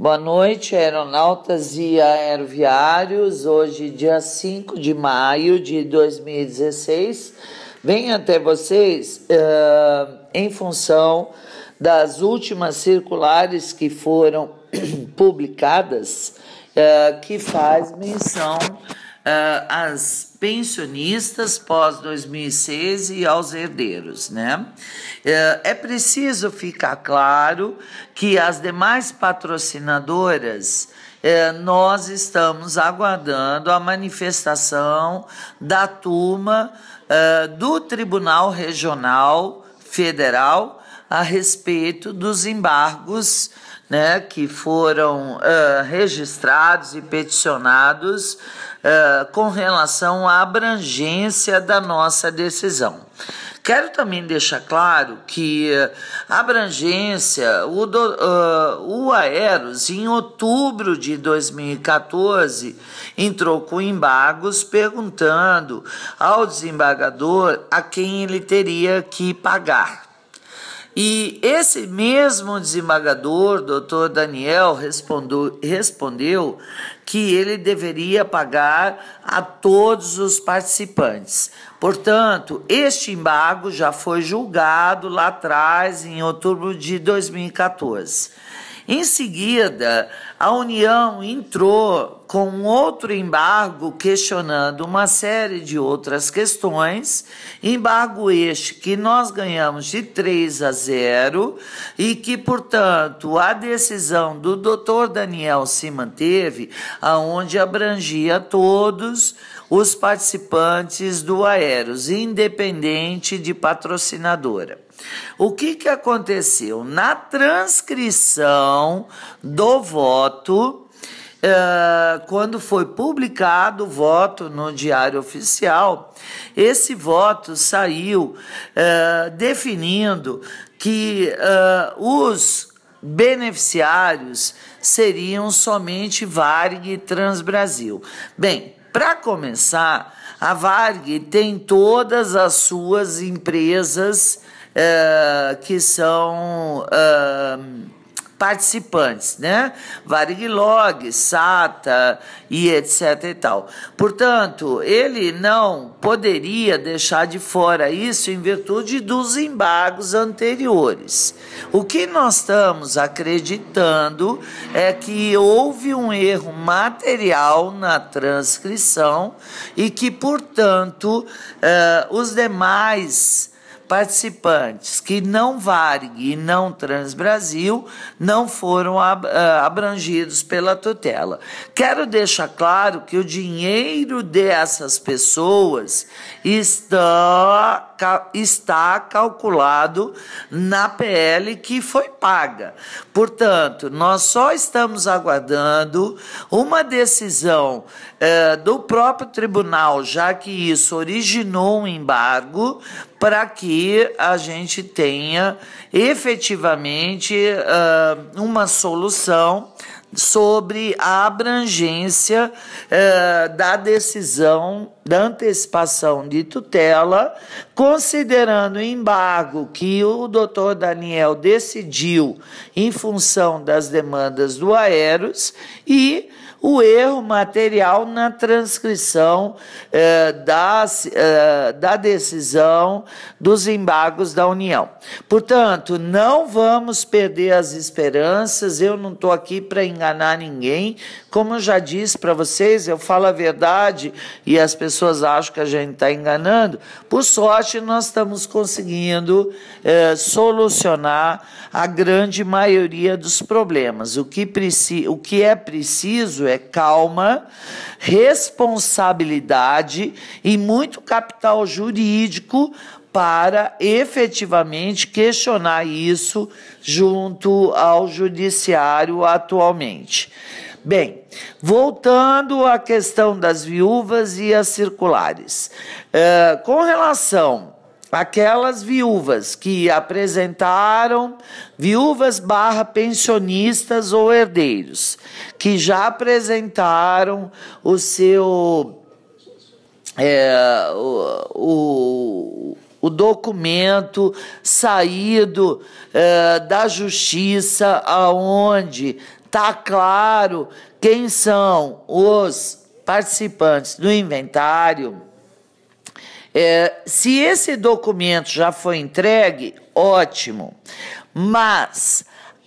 Boa noite, aeronautas e aeroviários. Hoje, dia 5 de maio de 2016, venho até vocês em função das últimas circulares que foram publicadas, que faz menção às pensionistas pós-2006 e aos herdeiros, né? É preciso ficar claro que as demais patrocinadoras, nós estamos aguardando a manifestação da turma do Tribunal Regional Federal a respeito dos embargos, né, que foram registrados e peticionados com relação à abrangência da nossa decisão. Quero também deixar claro que a abrangência, o Aeros, em outubro de 2014, entrou com embargos perguntando ao desembargador a quem ele teria que pagar. E esse mesmo desembargador, doutor Daniel, respondeu que ele deveria pagar a todos os participantes. Portanto, este embargo já foi julgado lá atrás, em outubro de 2014. Em seguida, a União entrou com outro embargo questionando uma série de outras questões, embargo este que nós ganhamos de 3-0 e que, portanto, a decisão do Dr. Daniel se manteve, aonde abrangia todos os participantes do Aeros, independente de patrocinadora. O que aconteceu? Na transcrição do voto, quando foi publicado o voto no Diário Oficial, esse voto saiu definindo que os beneficiários seriam somente Varig e Transbrasil. Bem, para começar, a Varig tem todas as suas empresas que são participantes, né? Varig-Log, SATA e etc e tal. Portanto, ele não poderia deixar de fora isso em virtude dos embargos anteriores. O que nós estamos acreditando é que houve um erro material na transcrição e que, portanto, os demais participantes que não Varig e não Transbrasil não foram abrangidos pela tutela. Quero deixar claro que o dinheiro dessas pessoas está calculado na PL que foi paga. Portanto, nós só estamos aguardando uma decisão do próprio tribunal, já que isso originou um embargo, para que a gente tenha efetivamente uma solução sobre a abrangência da decisão da antecipação de tutela, considerando o embargo que o doutor Daniel decidiu em função das demandas do Aeros e o erro material na transcrição da decisão dos embargos da União. Portanto, não vamos perder as esperanças, eu não estou aqui para enganar ninguém, como eu já disse para vocês, eu falo a verdade e as pessoas acham que a gente está enganando. Por sorte, nós estamos conseguindo solucionar a grande maioria dos problemas. O que é preciso é calma, responsabilidade e muito capital jurídico para efetivamente questionar isso junto ao judiciário atualmente. Bem, voltando à questão das viúvas e as circulares. Com relação aquelas viúvas que apresentaram, viúvas / pensionistas ou herdeiros, que já apresentaram o seu o documento saído da justiça, aonde Tá claro quem são os participantes do inventário? Se esse documento já foi entregue, ótimo, mas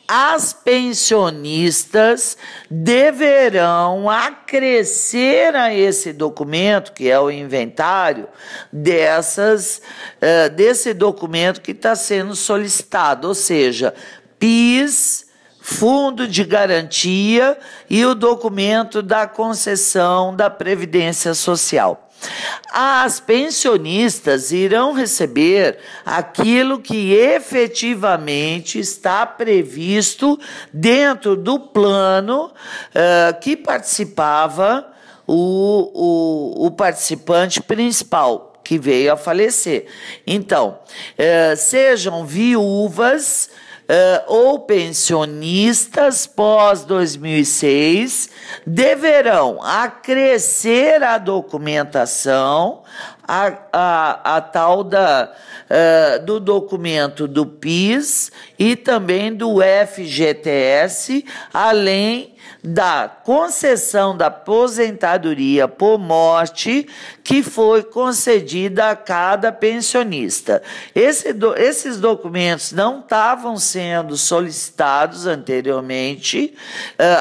as pensionistas deverão acrescer a esse documento, que é o inventário, desse documento que está sendo solicitado, ou seja, PIS, Fundo de Garantia e o documento da concessão da Previdência Social. As pensionistas irão receber aquilo que efetivamente está previsto dentro do plano que participava o participante principal, que veio a falecer. Então, sejam viúvas ou pensionistas pós-2006, deverão acrescer a documentação, a tal do documento do PIS e também do FGTS, além da concessão da aposentadoria por morte que foi concedida a cada pensionista. Esses documentos não estavam sendo solicitados anteriormente,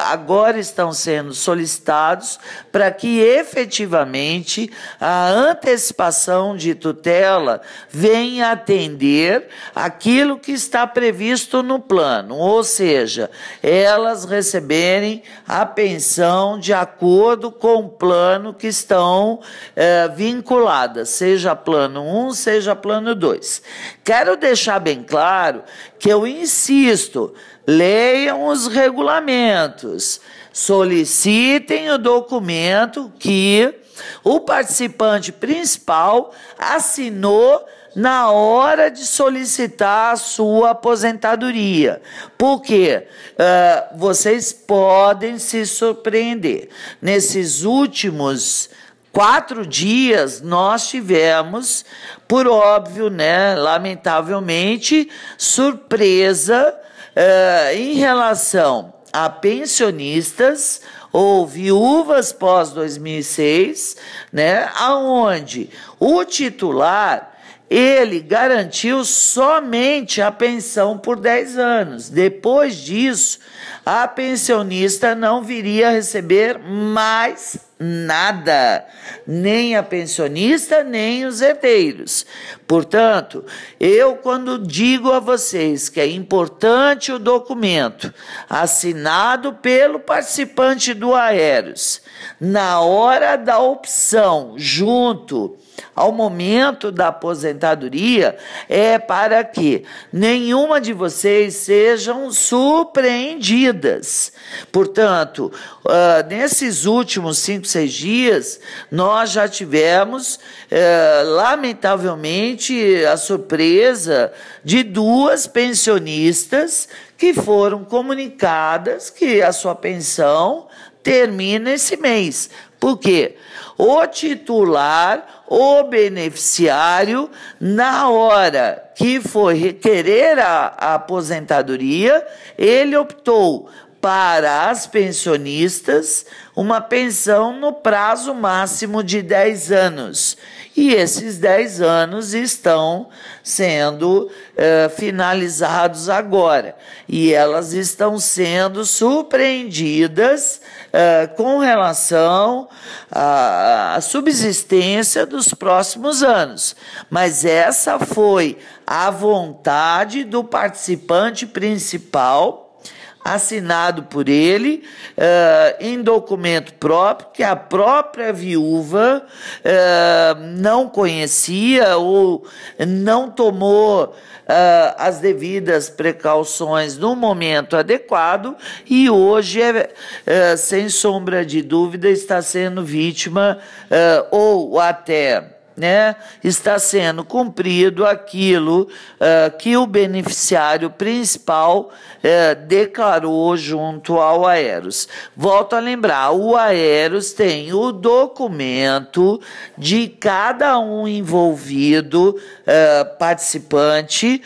agora estão sendo solicitados para que efetivamente a antecipação de tutela venha atender aquilo que está previsto no plano, ou seja, elas receberem a pensão de acordo com o plano que estão vinculadas, seja plano 1, seja plano 2. Quero deixar bem claro que eu insisto, leiam os regulamentos, solicitem o documento que o participante principal assinou na hora de solicitar a sua aposentadoria, porque vocês podem se surpreender. Nesses últimos 4 dias, nós tivemos, por óbvio, né, lamentavelmente, surpresa em relação a pensionistas ou viúvas pós-2006, né, aonde o titular ele garantiu somente a pensão por 10 anos. Depois disso, a pensionista não viria a receber mais nada, nem a pensionista, nem os herdeiros. Portanto, eu quando digo a vocês que é importante o documento assinado pelo participante do Aeros, na hora da opção, junto ao momento da aposentadoria, é para que nenhuma de vocês sejam surpreendidas. Portanto, nesses últimos 5, 6 dias, nós já tivemos, lamentavelmente, a surpresa de 2 pensionistas que foram comunicadas que a sua pensão termina esse mês. Por quê? O titular, o beneficiário, na hora que foi requerer a aposentadoria, ele optou para as pensionistas uma pensão no prazo máximo de 10 anos. E esses 10 anos estão sendo finalizados agora. E elas estão sendo surpreendidas com relação à subsistência dos próximos anos. Mas essa foi a vontade do participante principal, assinado por ele, em documento próprio, que a própria viúva não conhecia ou não tomou as devidas precauções no momento adequado e hoje, sem sombra de dúvida, está sendo vítima ou até... está sendo cumprido aquilo que o beneficiário principal declarou junto ao Aeros. Volto a lembrar, o Aeros tem o documento de cada um envolvido, participante,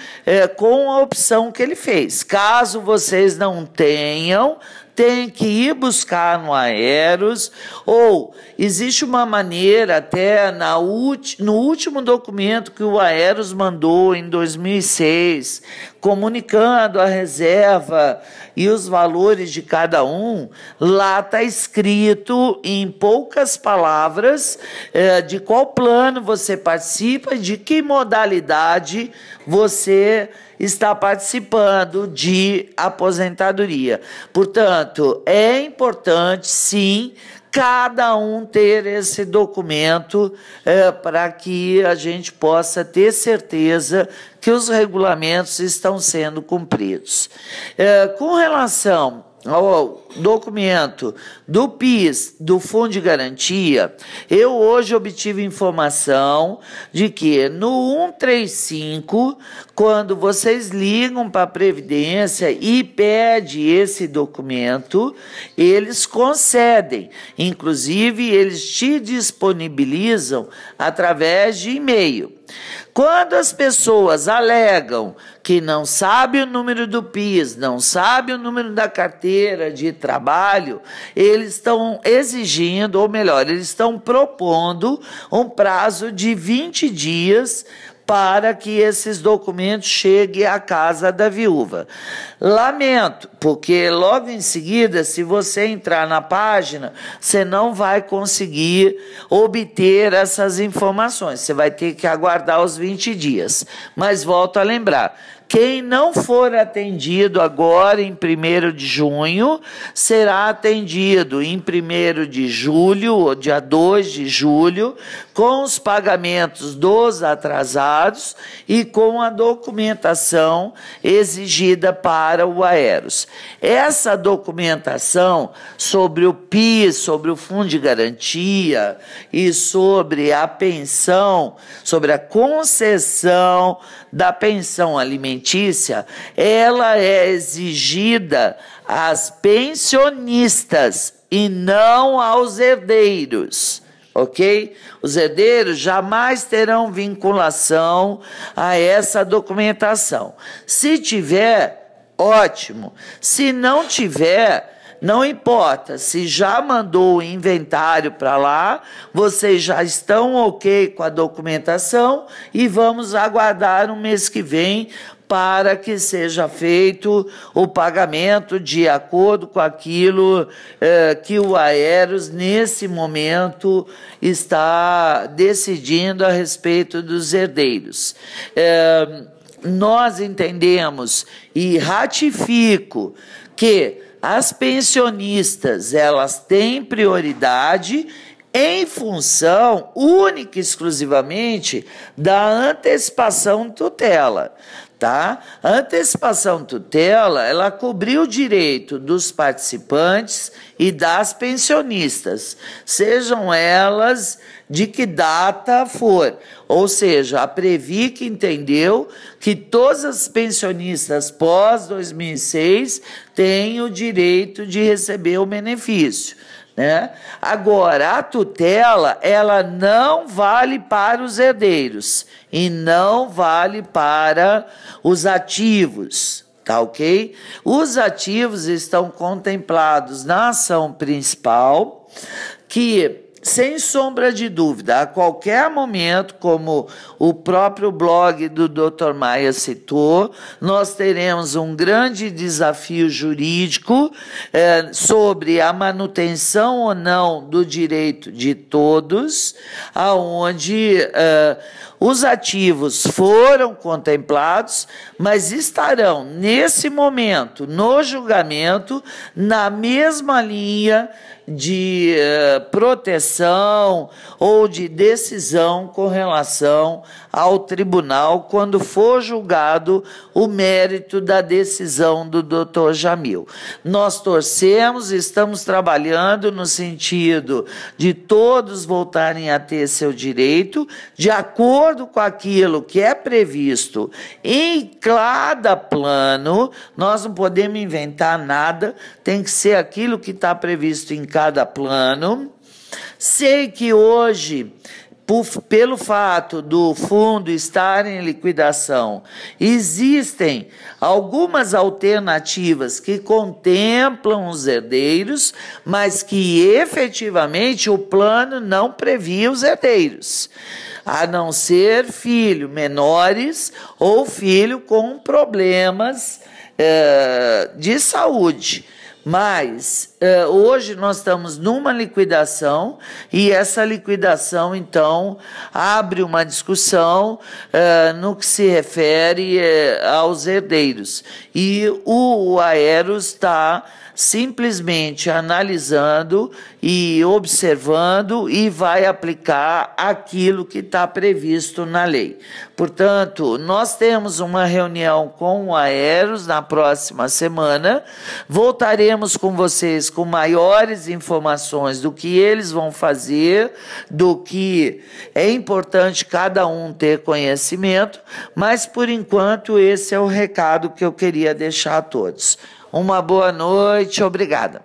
com a opção que ele fez. Caso vocês não tenham, tem que ir buscar no Aeros, ou existe uma maneira até no último documento que o Aeros mandou em 2006, comunicando a reserva e os valores de cada um, lá está escrito em poucas palavras de qual plano você participa e de que modalidade você está participando de aposentadoria. Portanto, é importante, sim, cada um ter esse documento para que a gente possa ter certeza que os regulamentos estão sendo cumpridos. Com relação ao documento do PIS, do Fundo de Garantia, eu hoje obtive informação de que no 135, quando vocês ligam para a Previdência e pedem esse documento, eles concedem. Inclusive, eles te disponibilizam através de e-mail. Quando as pessoas alegam que não sabe o número do PIS, não sabe o número da carteira de trabalho, eles estão exigindo, ou melhor, eles estão propondo um prazo de 20 dias para que esses documentos cheguem à casa da viúva. Lamento, porque logo em seguida, se você entrar na página, você não vai conseguir obter essas informações. Você vai ter que aguardar os 20 dias. Mas volto a lembrar, quem não for atendido agora em 1º de junho, será atendido em 1º de julho, ou dia 2 de julho, com os pagamentos dos atrasados e com a documentação exigida para o Aeros. Essa documentação sobre o PIS, sobre o Fundo de Garantia e sobre a pensão, sobre a concessão da pensão alimentícia, ela é exigida às pensionistas e não aos herdeiros, ok? Os herdeiros jamais terão vinculação a essa documentação. Se tiver, ótimo. Se não tiver, não importa, se já mandou o inventário para lá, vocês já estão ok com a documentação e vamos aguardar um mês que vem para que seja feito o pagamento de acordo com aquilo que o Aeros, nesse momento, está decidindo a respeito dos herdeiros. Nós entendemos e ratifico que as pensionistas, elas têm prioridade em função única e exclusivamente da antecipação tutela, tá? A antecipação tutela, ela cobriu o direito dos participantes e das pensionistas, sejam elas de que data for. Ou seja, a Previc entendeu que todas as pensionistas pós-2006 têm o direito de receber o benefício, né? Agora, a tutela, ela não vale para os herdeiros e não vale para os ativos. Tá ok? Os ativos estão contemplados na ação principal, que, sem sombra de dúvida, a qualquer momento, como o próprio blog do Dr. Maia citou, nós teremos um grande desafio jurídico sobre a manutenção ou não do direito de todos, aonde os ativos foram contemplados, mas estarão, nesse momento, no julgamento, na mesma linha de proteção ou de decisão com relação ao tribunal quando for julgado o mérito da decisão do Dr. Jamil. Nós torcemos, estamos trabalhando no sentido de todos voltarem a ter seu direito, de acordo com aquilo que é previsto em cada plano. Nós não podemos inventar nada, tem que ser aquilo que está previsto em cada plano. Sei que hoje, pelo fato do fundo estar em liquidação, existem algumas alternativas que contemplam os herdeiros, mas que efetivamente o plano não previa os herdeiros, a não ser filho menores ou filho com problemas de saúde. Mas hoje nós estamos numa liquidação e essa liquidação, então, abre uma discussão no que se refere aos herdeiros. E o Aeros está simplesmente analisando e observando e vai aplicar aquilo que está previsto na lei. Portanto, nós temos uma reunião com o Aeros na próxima semana, voltaremos com vocês com maiores informações do que eles vão fazer, do que é importante cada um ter conhecimento, mas por enquanto esse é o recado que eu queria deixar a todos. Uma boa noite, obrigada.